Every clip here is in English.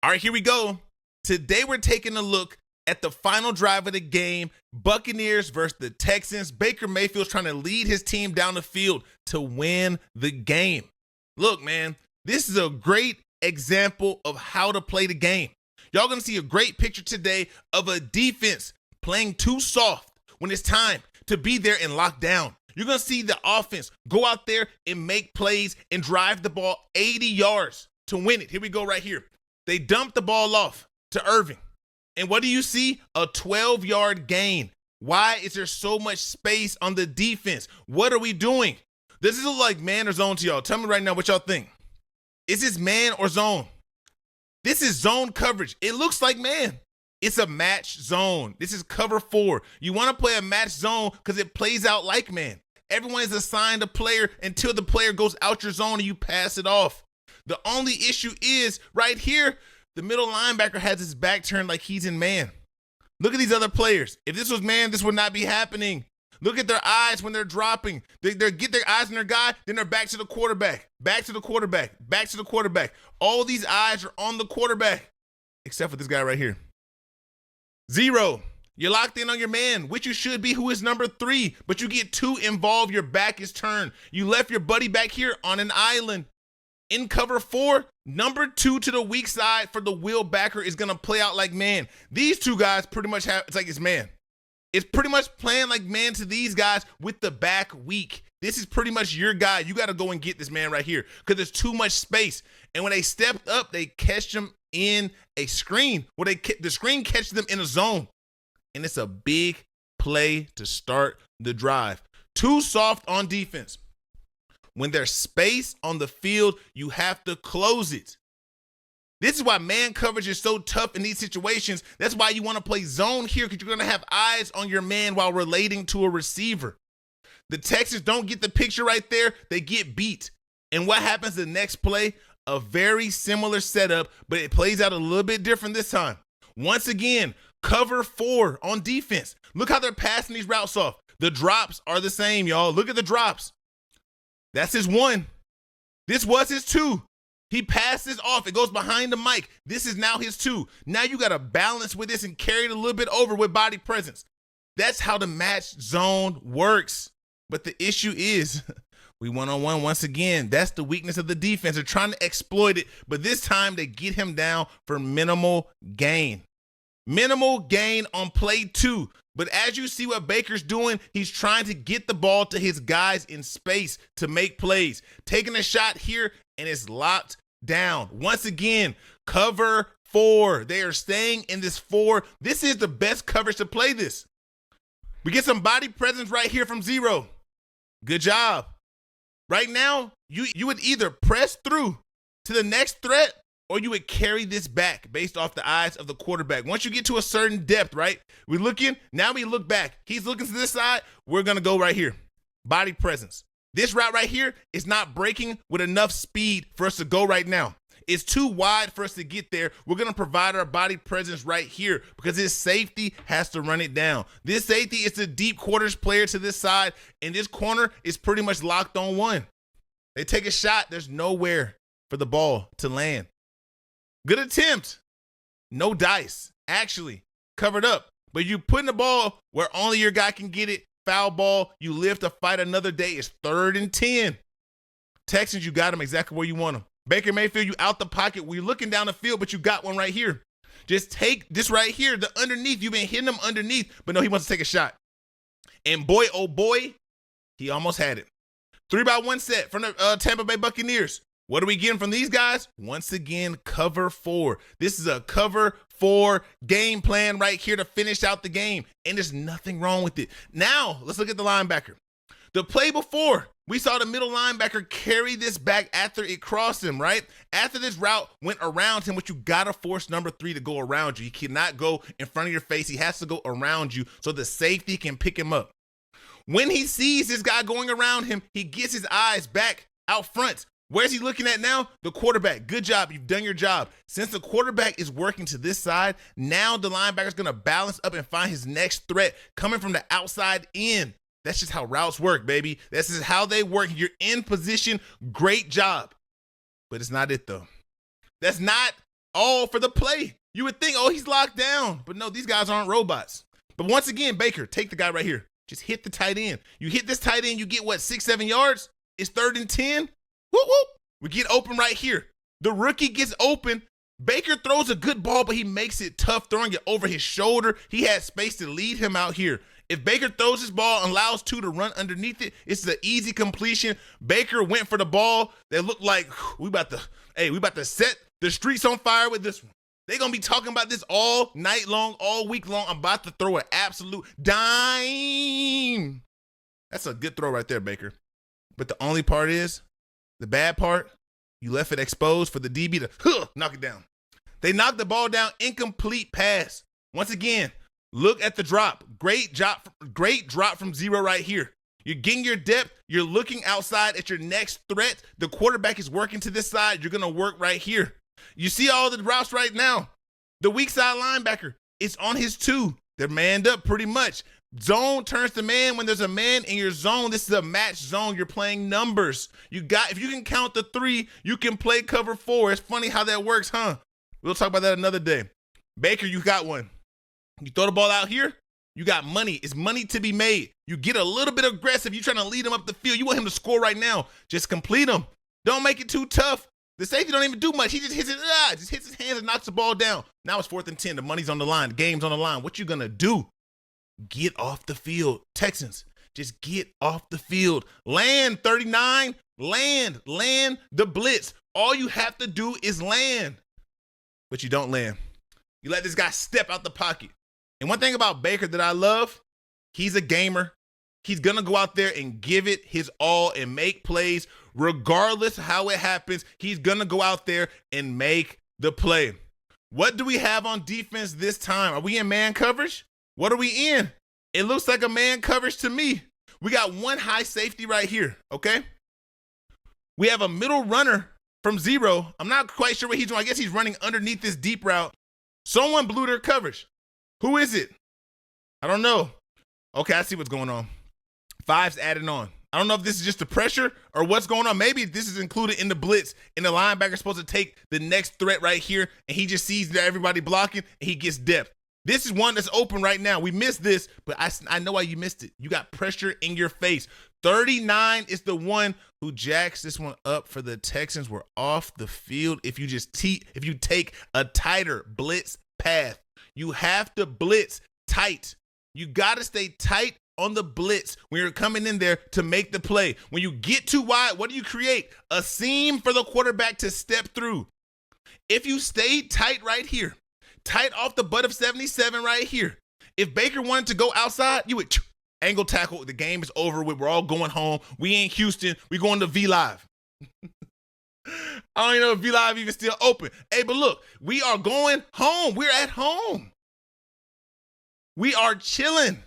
All right, here we go. Today we're taking a look at the final drive of the game, Buccaneers versus the Texans. Baker Mayfield's trying to lead his team down the field to win the game. Look, man, this is a great example of how to play the game. Y'all gonna see a great picture today of a defense playing too soft when it's time to be there and lock down. You're gonna see the offense go out there and make plays and drive the ball 80 yards to win it. Here we go right here. They dump the ball off to Irving. And what do you see? A 12-yard gain. Why is there so much space on the defense? What are we doing? Does this look like man or zone to y'all? Tell me right now what y'all think. Is this man or zone? This is zone coverage. It looks like man. It's a match zone. This is cover 4. You want to play a match zone because it plays out like man. Everyone is assigned a player until the player goes out your zone and you pass it off. The only issue is right here, the middle linebacker has his back turned like he's in man. Look at these other players. If this was man, this would not be happening. Look at their eyes when they're dropping. They get their eyes on their guy, then they're back to the quarterback, back to the quarterback, back to the quarterback. All these eyes are on the quarterback, except for this guy right here. 0. You're locked in on your man, which you should be, who is number 3, but you get too involved, your back is turned. You left your buddy back here on an island. In cover 4, number 2 to the weak side for the wheel backer is going to play out like man. These two guys pretty much have, it's like it's man. It's pretty much playing like man to these guys with the back weak. This is pretty much your guy. You got to go and get this man right here because there's too much space. And when they stepped up, they catch him in a screen. Well, the screen catches them in a zone. And it's a big play to start the drive. Too soft on defense. When there's space on the field, you have to close it. This is why man coverage is so tough in these situations. That's why you want to play zone here because you're going to have eyes on your man while relating to a receiver. The Texans don't get the picture right there. They get beat. And what happens the next play? A very similar setup, but it plays out a little bit different this time. Once again, cover 4 on defense. Look how they're passing these routes off. The drops are the same, y'all. Look at the drops. That's his 1. This was his 2. He passes off. It goes behind the mic. This is now his 2. Now you got to balance with this and carry it a little bit over with body presence. That's how the match zone works. But the issue is we one-on-one once again. That's the weakness of the defense. They're trying to exploit it, but this time they get him down for minimal gain. Minimal gain on play 2. But as you see what Baker's doing, he's trying to get the ball to his guys in space to make plays. Taking a shot here, and it's locked down. Once again, cover 4. They are staying in this 4. This is the best coverage to play this. We get some body presence right here from 0. Good job. Right now, you would either press through to the next threat or you would carry this back based off the eyes of the quarterback. Once you get to a certain depth, right? We're looking, now we look back. He's looking to this side. We're going to go right here. Body presence. This route right here is not breaking with enough speed for us to go right now. It's too wide for us to get there. We're going to provide our body presence right here because this safety has to run it down. This safety is the deep quarters player to this side, and this corner is pretty much locked on 1. They take a shot. There's nowhere for the ball to land. Good attempt. No dice. Actually, covered up. But you putting the ball where only your guy can get it. Foul ball. You live to fight another day. It's 3rd and 10. Texans, you got him exactly where you want him. Baker Mayfield, you out the pocket. We're looking down the field, but you got one right here. Just take this right here, the underneath. You've been hitting him underneath, but no, he wants to take a shot. And boy, oh boy, he almost had it. 3-by-1 set from the Tampa Bay Buccaneers. What are we getting from these guys? Once again, cover 4. This is a cover 4 game plan right here to finish out the game. And there's nothing wrong with it. Now, let's look at the linebacker. The play before, we saw the middle linebacker carry this back after it crossed him, right? After this route went around him, but you got to force number 3 to go around you. He cannot go in front of your face. He has to go around you so the safety can pick him up. When he sees this guy going around him, he gets his eyes back out front. Where's he looking at now? The quarterback. Good job. You've done your job. Since the quarterback is working to this side, now the linebacker is going to balance up and find his next threat coming from the outside in. That's just how routes work, baby. This is how they work. You're in position. Great job. But it's not it, though. That's not all for the play. You would think, oh, he's locked down. But no, these guys aren't robots. But once again, Baker, take the guy right here. Just hit the tight end. You hit this tight end, you get what, 6-7 yards? It's 3rd and 10. Whoop, whoop. We get open right here. The rookie gets open. Baker throws a good ball, but he makes it tough, throwing it over his shoulder. He had space to lead him out here. If Baker throws his ball and allows 2 to run underneath it, it's an easy completion. Baker went for the ball that looked like we about to set the streets on fire with this one. They're going to be talking about this all night long, all week long. I'm about to throw an absolute dime. That's a good throw right there, Baker. But the only part is, the bad part, you left it exposed for the DB to knock it down. They knocked the ball down, incomplete pass. Once again, look at the drop. Great drop from 0 right here. You're getting your depth. You're looking outside at your next threat. The quarterback is working to this side. You're going to work right here. You see all the routes right now. The weak side linebacker, it's on his 2. They're manned up pretty much. Zone turns to man when there's a man in your zone. This is a match zone. You're playing numbers. If you can count the 3, you can play cover 4. It's funny how that works, huh? We'll talk about that another day. Baker, you got one. You throw the ball out here, you got money. It's money to be made. You get a little bit aggressive. You're trying to lead him up the field. You want him to score right now. Just complete him. Don't make it too tough. The safety don't even do much. He just hits his hands and knocks the ball down. Now it's 4th and 10. The money's on the line. The game's on the line. What you gonna do? Get off the field. Texans, just get off the field. Land 39. Land the blitz. All you have to do is land. But you don't land. You let this guy step out the pocket. And one thing about Baker that I love, he's a gamer. He's going to go out there and give it his all and make plays. Regardless of how it happens, he's going to go out there and make the play. What do we have on defense this time? Are we in man coverage? What are we in? It looks like a man coverage to me. We got one high safety right here, okay? We have a middle runner from 0. I'm not quite sure what he's doing. I guess he's running underneath this deep route. Someone blew their coverage. Who is it? I don't know. Okay, I see what's going on. 5's added on. I don't know if this is just the pressure or what's going on. Maybe this is included in the blitz, and the linebacker's supposed to take the next threat right here, and he just sees that everybody blocking, and he gets depth. This is one that's open right now. We missed this, but I know why you missed it. You got pressure in your face. 39 is the one who jacks this one up for the Texans. We're off the field if you take a tighter blitz path. You have to blitz tight. You got to stay tight on the blitz when you're coming in there to make the play. When you get too wide, what do you create? A seam for the quarterback to step through. If you stay tight right here, tight off the butt of 77 right here, if Baker wanted to go outside, you would angle tackle. The game is over with. We're all going home. We ain't Houston. We going to V Live. I don't even know if V Live even still open. Hey, but look, we are going home. We're at home. We are chilling.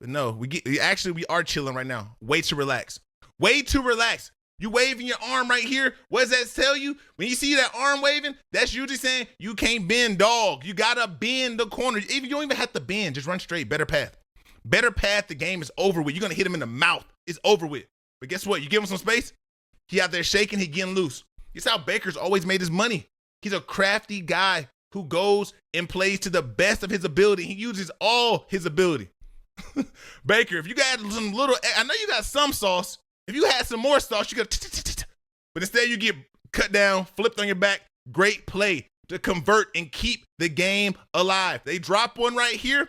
But no, we are chilling right now. Way too relaxed. Way too relaxed. You waving your arm right here. What does that tell you? When you see that arm waving, that's usually saying you can't bend, dog. You got to bend the corner. Even you don't even have to bend. Just run straight. Better path. Better path. The game is over with. You're going to hit him in the mouth. It's over with. But guess what? You give him some space. He out there shaking. He getting loose. It's how Baker's always made his money. He's a crafty guy who goes and plays to the best of his ability. He uses all his ability. Baker, if you got some little, I know you got some sauce. If you had some more sauce, you could, but instead you get cut down, flipped on your back. Great play to convert and keep the game alive. They drop one right here.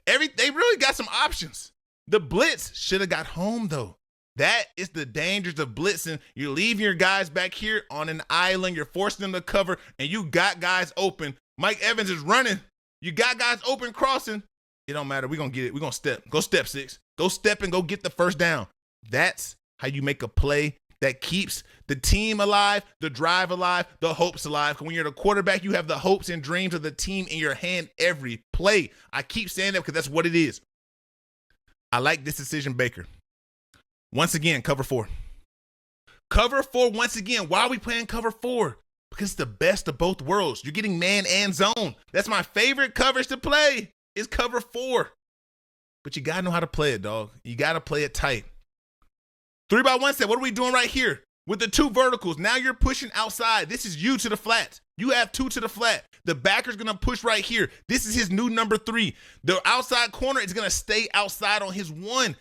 They really got some options. The blitz should have got home though. That is the dangers of blitzing. You're leaving your guys back here on an island. You're forcing them to cover, and you got guys open. Mike Evans is running. You got guys open crossing. It don't matter. We're going to get it. We're going to step. Go step, 6. Go step and go get the first down. That's how you make a play that keeps the team alive, the drive alive, the hopes alive. When you're the quarterback, you have the hopes and dreams of the team in your hand every play. I keep saying that because that's what it is. I like this decision, Baker. Once again, cover 4. Cover 4 once again. Why are we playing cover 4? Because it's the best of both worlds. You're getting man and zone. That's my favorite coverage to play is cover 4. But you got to know how to play it, dog. You got to play it tight. 3-by-1 set. What are we doing right here? with the two verticals. Now you're pushing outside. This is you to the flat. You have 2 to the flat. The backer's going to push right here. This is his new number 3. The outside corner is going to stay outside on his 1.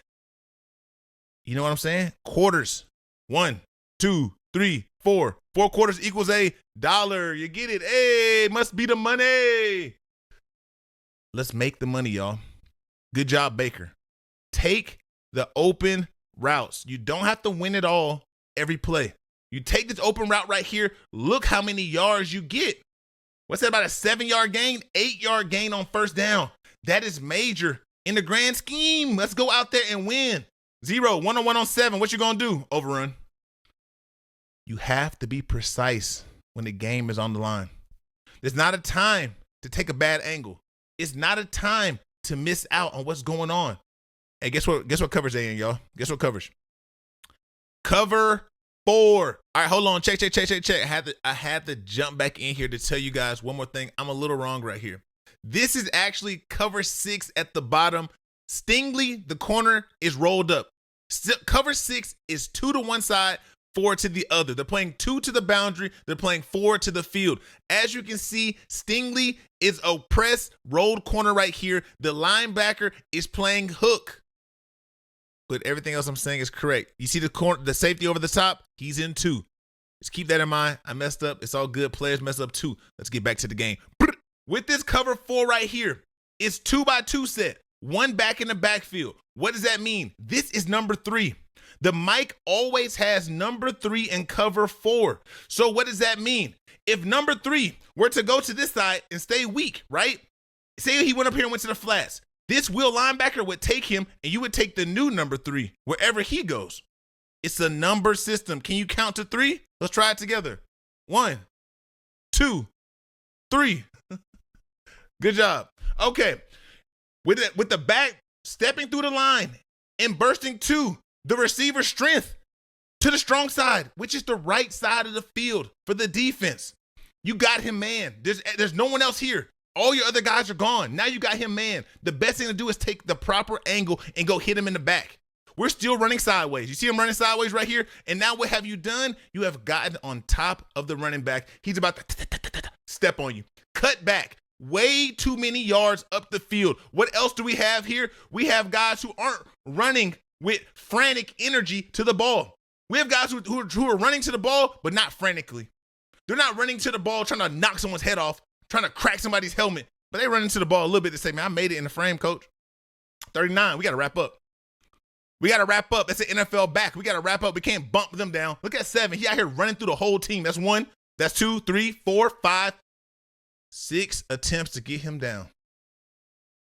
You know what I'm saying? Quarters. 1, 2, 3, 4. 4 quarters equals $1. You get it? Hey, must be the money. Let's make the money, y'all. Good job, Baker. Take the open routes. You don't have to win it all every play. You take this open route right here. Look how many yards you get. What's that, about a 7-yard gain? 8-yard gain on first down. That is major in the grand scheme. Let's go out there and win. 0, 1-on-1 on 7. What you going to do? Overrun. You have to be precise when the game is on the line. There's not a time to take a bad angle. It's not a time to miss out on what's going on. Hey, guess what? Guess what covers they in, y'all? Guess what covers? Cover 4. All right, hold on. Check. I had to jump back in here to tell you guys one more thing. I'm a little wrong right here. This is actually cover 6 at the bottom. Stingley, the corner, is rolled up. Cover 6 is 2 to one side, 4 to the other. They're playing 2 to the boundary. They're playing 4 to the field. As you can see, Stingley is a press rolled corner right here. The linebacker is playing hook. But everything else I'm saying is correct. You see the safety over the top? He's in 2. Just keep that in mind. I messed up. It's all good. Players mess up too. Let's get back to the game. With this cover 4 right here, it's 2x2 set. 1 back in the backfield. What does that mean? This is number 3. The Mike always has number 3 in cover 4. So what does that mean? If number 3 were to go to this side and stay weak, right? Say he went up here and went to the flats. This will linebacker would take him, and you would take the new number 3 wherever he goes. It's a number system. Can you count to 3? Let's try it together. 1, 2, 3. Good job. Okay. With the back stepping through the line and bursting to the receiver's strength to the strong side, which is the right side of the field for the defense. You got him, man. There's no one else here. All your other guys are gone. Now you got him, man. The best thing to do is take the proper angle and go hit him in the back. We're still running sideways. You see him running sideways right here? And now what have you done? You have gotten on top of the running back. He's about to step on you. Cut back. Way too many yards up the field. What else do we have here? We have guys who aren't running with frantic energy to the ball. We have guys who are running to the ball, but not frantically. They're not running to the ball trying to knock someone's head off, trying to crack somebody's helmet, but they run into the ball a little bit to say, man, I made it in the frame, coach. 39, we got to wrap up. That's an NFL back. We got to wrap up. We can't bump them down. Look at 7. He out here running through the whole team. That's 1. That's 2, 3, 4, 5, 6 attempts to get him down.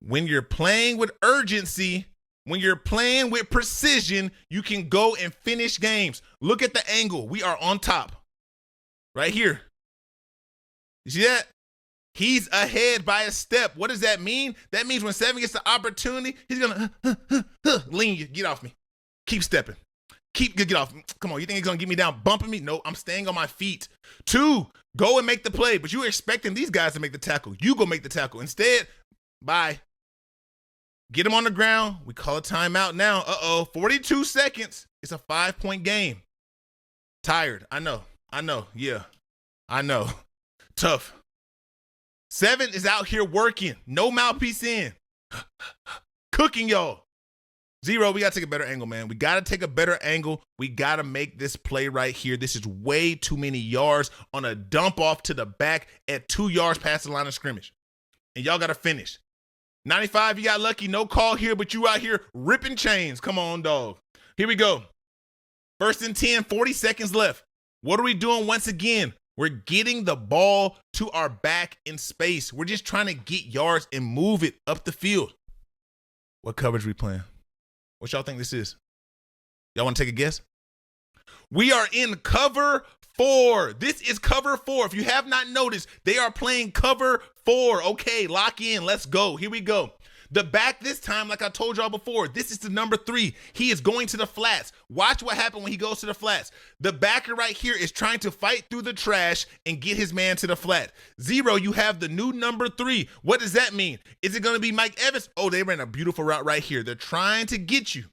When you're playing with urgency, when you're playing with precision, you can go and finish games. Look at the angle. We are on top. Right here. You see that? He's ahead by a step. What does that mean? That means when 7 gets the opportunity, he's going to lean you. Get off me. Keep stepping. Get off. Come on. You think he's going to get me down bumping me? No, I'm staying on my feet. 2, go and make the play. But you're expecting these guys to make the tackle. You go make the tackle. Instead, bye. Get him on the ground. We call a timeout now. 42 seconds. It's a 5-point game. Tired. I know. Yeah. I know. Tough. 7 is out here working. No mouthpiece in. Cooking y'all. 0, we got to take a better angle, man. We got to take a better angle. We got to make this play right here. This is way too many yards on a dump off to the back at 2 yards past the line of scrimmage. And y'all got to finish. 95, you got lucky. No call here, but you out here ripping chains. Come on, dog. Here we go. 1st and 10, 40 seconds left. What are we doing once again? We're getting the ball to our back in space. We're just trying to get yards and move it up the field. What coverage we playing? What y'all think this is? Y'all want to take a guess? We are in cover 4. This is cover 4. If you have not noticed, they are playing cover 4. Okay, lock in. Let's go. Here we go. The back this time, like I told y'all before, this is the number 3. He is going to the flats. Watch what happens when he goes to the flats. The backer right here is trying to fight through the trash and get his man to the flat. 0, you have the new number 3. What does that mean? Is it going to be Mike Evans? Oh, they ran a beautiful route right here. They're trying to get you.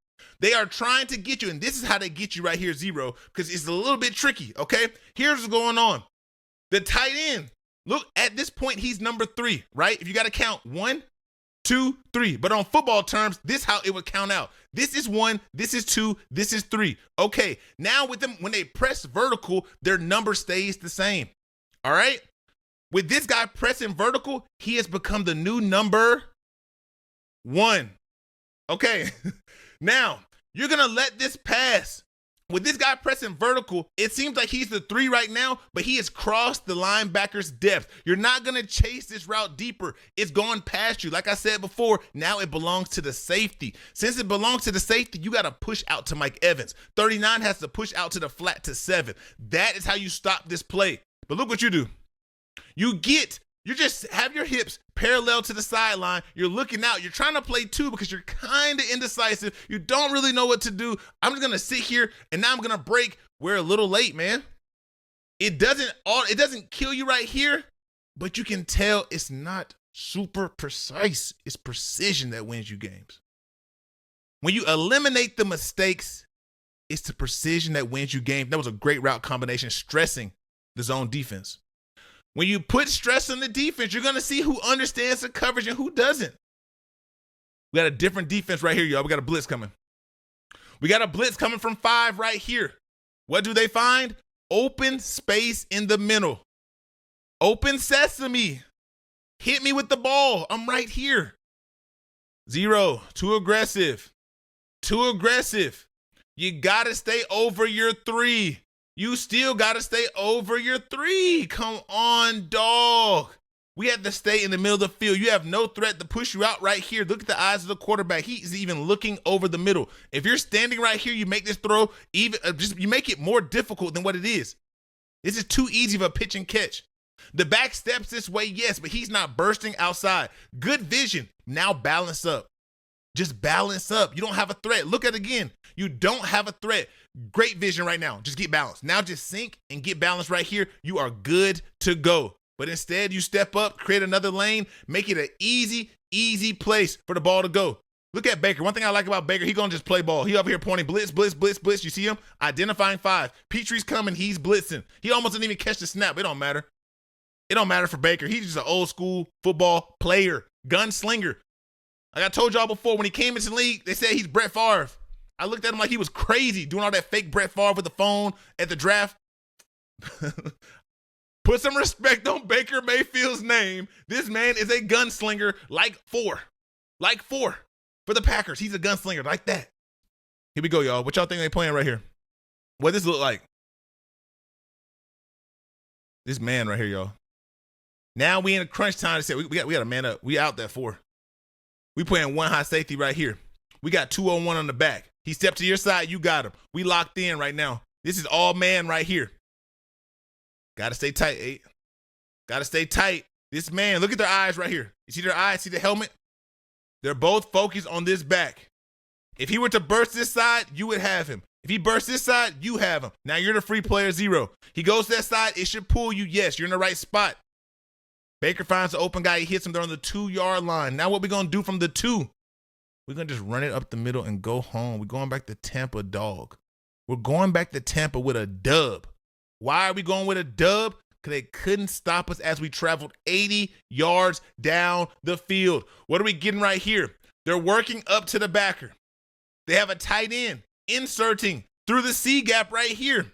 They are trying to get you, and this is how they get you right here, zero, because it's a little bit tricky, okay? Here's what's going on. The tight end, look, at this point, he's number 3, right? If you got to count 1, 2, 3. But on football terms, this is how it would count out. This is 1, this is 2, this is 3. Okay, now with them, when they press vertical, their number stays the same, all right? With this guy pressing vertical, he has become the new number 1. Okay, now you're going to let this pass. With this guy pressing vertical, it seems like he's the 3 right now, but he has crossed the linebacker's depth. You're not going to chase this route deeper. It's gone past you. Like I said before, now it belongs to the safety. Since it belongs to the safety, you got to push out to Mike Evans. 39 has to push out to the flat to 7. That is how you stop this play. But look what you do. You just have your hips parallel to the sideline. You're looking out. You're trying to play 2 because you're kind of indecisive. You don't really know what to do. I'm just going to sit here, and now I'm going to break. We're a little late, man. It doesn't kill you right here, but you can tell it's not super precise. It's precision that wins you games. When you eliminate the mistakes, it's the precision that wins you games. That was a great route combination, stressing the zone defense. When you put stress on the defense, you're going to see who understands the coverage and who doesn't. We got a different defense right here, y'all. We got a blitz coming. We got a blitz coming from 5 right here. What do they find? Open space in the middle. Open sesame. Hit me with the ball. I'm right here. 0. Too aggressive. Too aggressive. You got to stay over your 3. You still got to stay over your 3. Come on, dog. We have to stay in the middle of the field. You have no threat to push you out right here. Look at the eyes of the quarterback. He's even looking over the middle. If you're standing right here, you make this throw, you make it more difficult than what it is. This is too easy of a pitch and catch. The back steps this way, yes, but he's not bursting outside. Good vision. Now balance up. Just balance up. You don't have a threat. Look at it again. You don't have a threat. Great vision right now. Just get balanced. Now just sink and get balanced right here. You are good to go. But instead, you step up, create another lane, make it an easy place for the ball to go. Look at Baker. One thing I like about Baker, he's going to just play ball. He up here pointing blitz, blitz, blitz, blitz. You see him? Identifying 5. Petrie's coming. He's blitzing. He almost didn't even catch the snap. It don't matter. It don't matter for Baker. He's just an old school football player, gunslinger. Like I told y'all before, when he came into the league, they said he's Brett Favre. I looked at him like he was crazy doing all that fake Brett Favre with the phone at the draft. Put some respect on Baker Mayfield's name. This man is a gunslinger like 4. Like 4 for the Packers. He's a gunslinger like that. Here we go, y'all. What y'all think they playing right here? What does this look like? This man right here, y'all. Now we in a crunch time to say we got to man up. We out that 4. We playing 1 high safety right here. We got 2 on 1 on the back. He stepped to your side. You got him. We locked in right now. This is all man right here. Got to stay tight, 8. Got to stay tight. This man, look at their eyes right here. You see their eyes? See the helmet? They're both focused on this back. If he were to burst this side, you would have him. If he bursts this side, you have him. Now you're the free player 0. He goes to that side. It should pull you. Yes, you're in the right spot. Baker finds the open guy. He hits him there on the 2-yard line. Now what we going to do from the 2? We're going to just run it up the middle and go home. We're going back to Tampa, dog. We're going back to Tampa with a dub. Why are we going with a dub? Because they couldn't stop us as we traveled 80 yards down the field. What are we getting right here? They're working up to the backer. They have a tight end inserting through the C gap right here.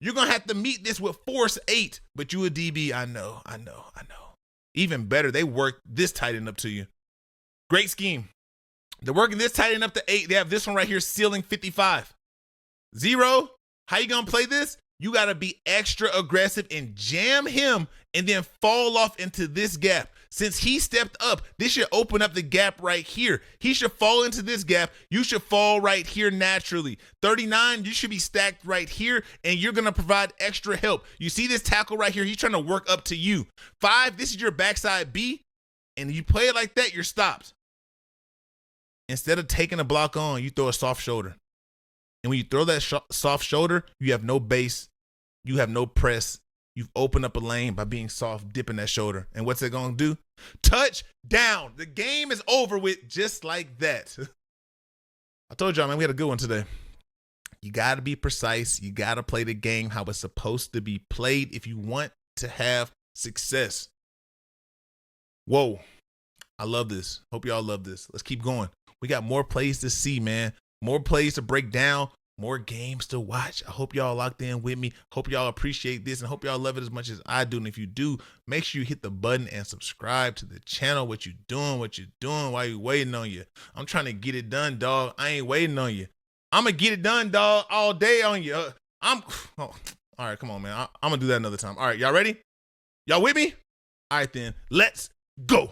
You're going to have to meet this with force 8, but you a DB. I know. Even better, they work this tight end up to you. Great scheme. They're working this tight end up to 8. They have this one right here, ceiling 55. 0, how you going to play this? You got to be extra aggressive and jam him and then fall off into this gap. Since he stepped up, this should open up the gap right here. He should fall into this gap. You should fall right here naturally. 39, you should be stacked right here, and you're going to provide extra help. You see this tackle right here? He's trying to work up to you. 5, this is your backside B, and you play it like that, you're stopped. Instead of taking a block on, you throw a soft shoulder. And when you throw that soft shoulder, you have no base. You have no press. You've opened up a lane by being soft, dipping that shoulder. And what's it going to do? Touchdown. The game is over with just like that. I told y'all, man, we had a good one today. You got to be precise. You got to play the game how it's supposed to be played if you want to have success. Whoa. I love this. Hope y'all love this. Let's keep going. We got more plays to see, man. More plays to break down. More games to watch. I hope y'all locked in with me. Hope y'all appreciate this and hope y'all love it as much as I do. And if you do, make sure you hit the button and subscribe to the channel. What you doing? Why you waiting on you? I'm trying to get it done, dog. I ain't waiting on you. I'm going to get it done, dog, all day on you. All right, come on, man. I'm going to do that another time. All right, y'all ready? Y'all with me? All right, then. Let's go.